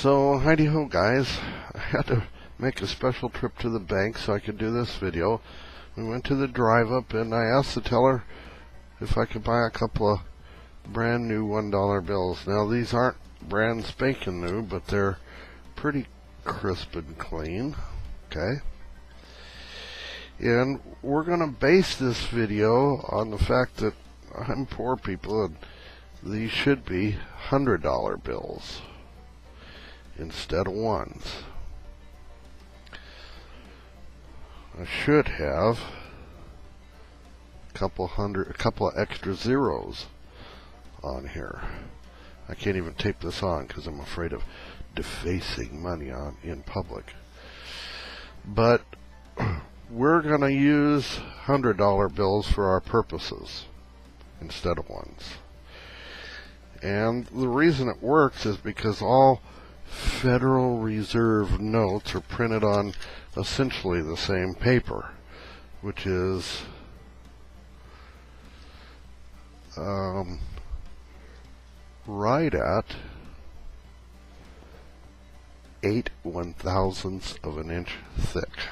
So, heidi ho guys, I had to make a special trip to the bank so I could do this video. We went to the drive-up and I asked the teller if I could buy a couple of brand new $1 bills. Now these aren't brand spanking new, but they're pretty crisp and clean. Okay. And we're going to base this video on the fact that I'm poor people and these should be $100 bills instead of ones. I should have a couple of extra zeros on here. I can't even tape this on because I'm afraid of defacing money in public. But we're going to use $100 bills for our purposes instead of ones. And the reason it works is because all Federal Reserve notes are printed on essentially the same paper, which is right at 8/1000ths of an inch thick.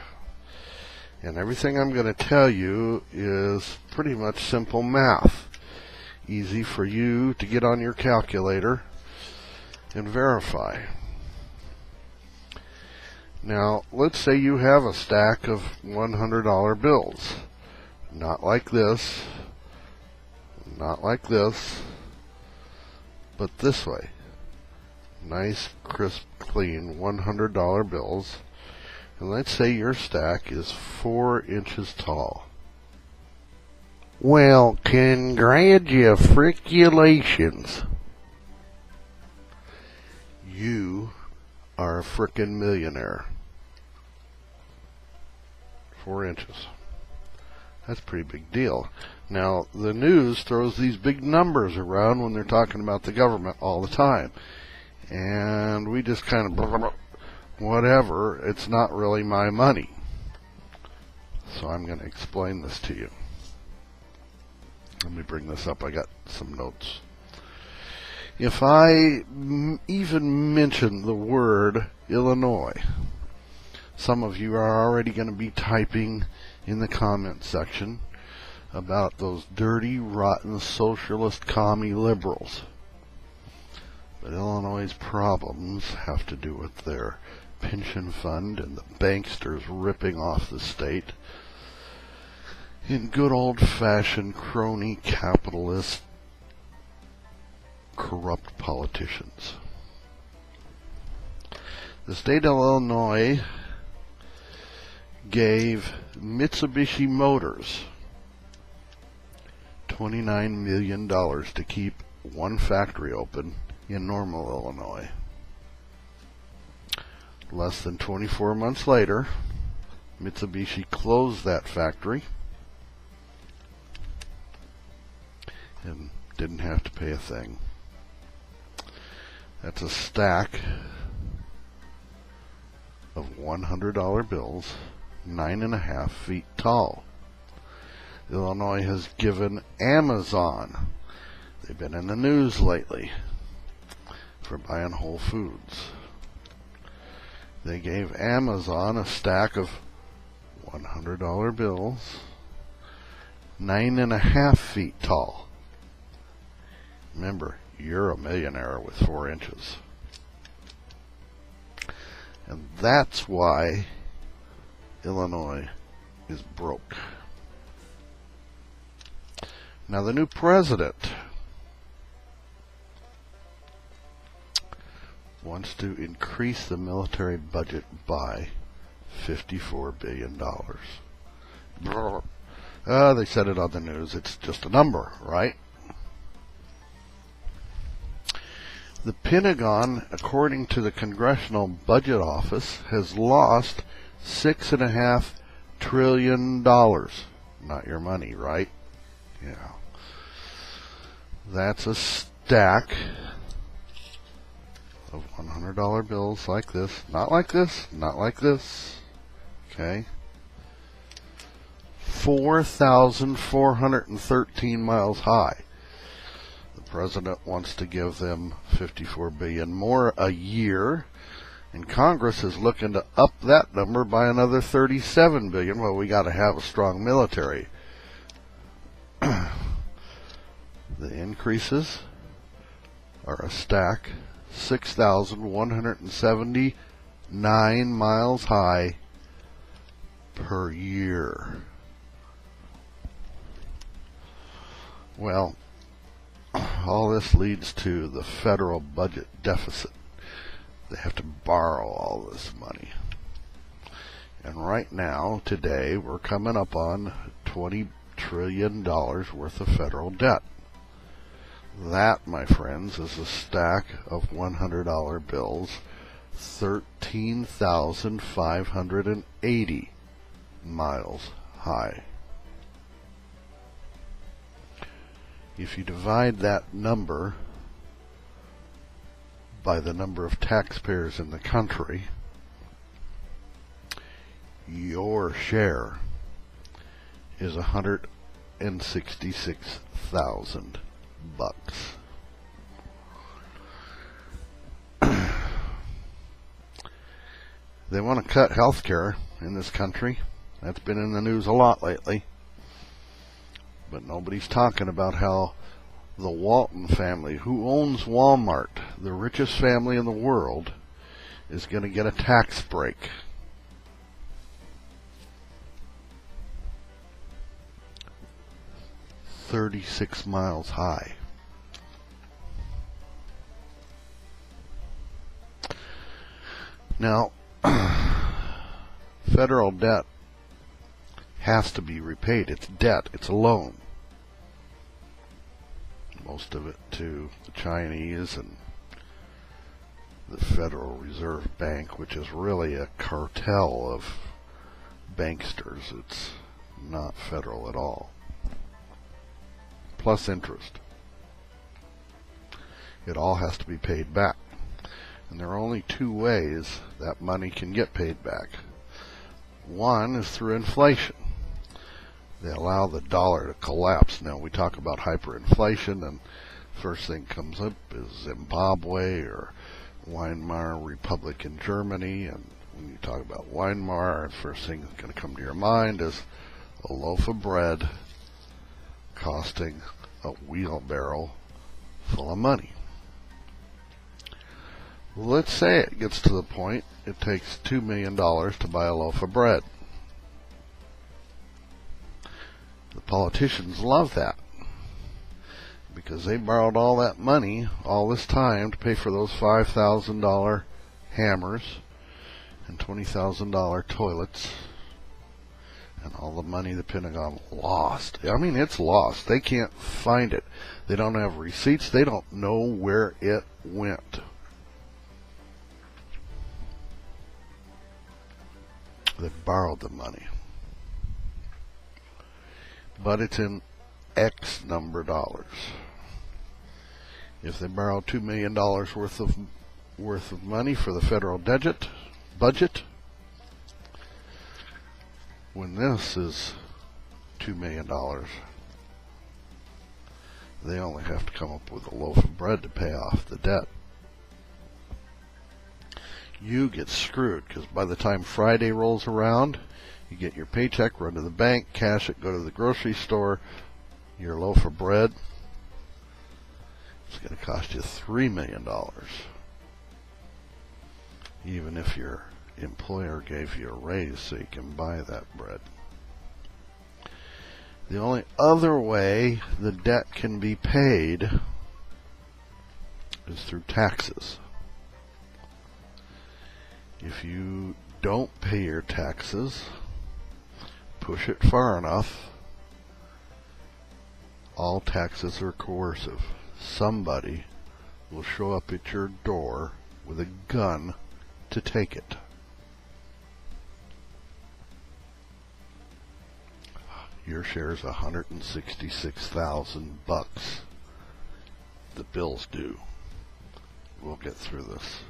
And everything I'm going to tell you is pretty much simple math. Easy for you to get on your calculator and verify. Now, let's say you have a stack of $100 bills. Not like this, not like this, but this way. Nice, crisp, clean $100 bills. And let's say your stack is 4 inches tall. Well, congratulations. You are a frickin' millionaire. 4 inches. That's a pretty big deal. Now, the news throws these big numbers around when they're talking about the government all the time. And we just kind of blah, blah, blah, whatever. It's not really my money. So I'm going to explain this to you. Let me bring this up. I got some notes. If I even mention the word Illinois, some of you are already going to be typing in the comment section about those dirty, rotten, socialist, commie liberals. But Illinois' problems have to do with their pension fund and the banksters ripping off the state in good old-fashioned crony capitalist corrupt politicians. The state of Illinois gave Mitsubishi Motors $29 million to keep one factory open in Normal, Illinois. Less than 24 months later, Mitsubishi closed that factory and didn't have to pay a thing. That's a stack of $100 bills, 9.5 feet tall. Illinois has given Amazon, they've been in the news lately for buying Whole Foods. They gave Amazon a stack of $100 bills, 9.5 feet tall. Remember, you're a millionaire with 4 inches. And that's why Illinois is broke. Now, the new president wants to increase the military budget by $54 billion. They said it on the news. It's just a number, right? The Pentagon, according to the Congressional Budget Office, has lost $6.5 trillion. Not your money, right? Yeah. That's a stack of $100 bills like this. Not like this, not like this. Okay. 4,413 miles high. The President wants to give them $54 billion more a year, and Congress is looking to up that number by another $37 billion. Well, we got to have a strong military. The increases are a stack 6,179 miles high per year. Well, all this leads to the federal budget deficit. They have to borrow all this money. And right now, today, we're coming up on $20 trillion worth of federal debt. That, my friends, is a stack of $100 bills, 13,580 miles high. If you divide that number by the number of taxpayers in the country, your share is $166,000. They want to cut health care in this country. That's been in the news a lot lately. But nobody's talking about how the Walton family, who owns Walmart, the richest family in the world, is going to get a tax break. $36 miles high. Now, federal debt has to be repaid. It's debt. It's a loan. Most of it to the Chinese and the Federal Reserve Bank, which is really a cartel of banksters. It's not federal at all. Plus interest. It all has to be paid back. And there are only two ways that money can get paid back. One is through inflation. They allow the dollar to collapse. Now, we talk about hyperinflation, and first thing comes up is Zimbabwe or Weimar Republic in Germany. And when you talk about Weimar, the first thing that's going to come to your mind is a loaf of bread costing a wheelbarrow full of money. Let's say it gets to the point it takes $2 million to buy a loaf of bread. The politicians love that because they borrowed all that money all this time to pay for those $5,000 hammers and $20,000 toilets and all the money the Pentagon lost. I mean, it's lost. They can't find it. They don't have receipts. They don't know where it went. They borrowed the money. But it's in X number of dollars. If they borrow $2 million worth of money for the federal budget, when this is $2 million, they only have to come up with a loaf of bread to pay off the debt. You get screwed, because by the time Friday rolls around, you get your paycheck, run to the bank, cash it, go to the grocery store, your loaf of bread, it's going to cost you $3 million. Even if your employer gave you a raise so you can buy that bread. The only other way the debt can be paid is through taxes. If you don't pay your taxes, push it far enough, all taxes are coercive. Somebody will show up at your door with a gun to take it. Your share is $166,000. The bills due. We'll get through this.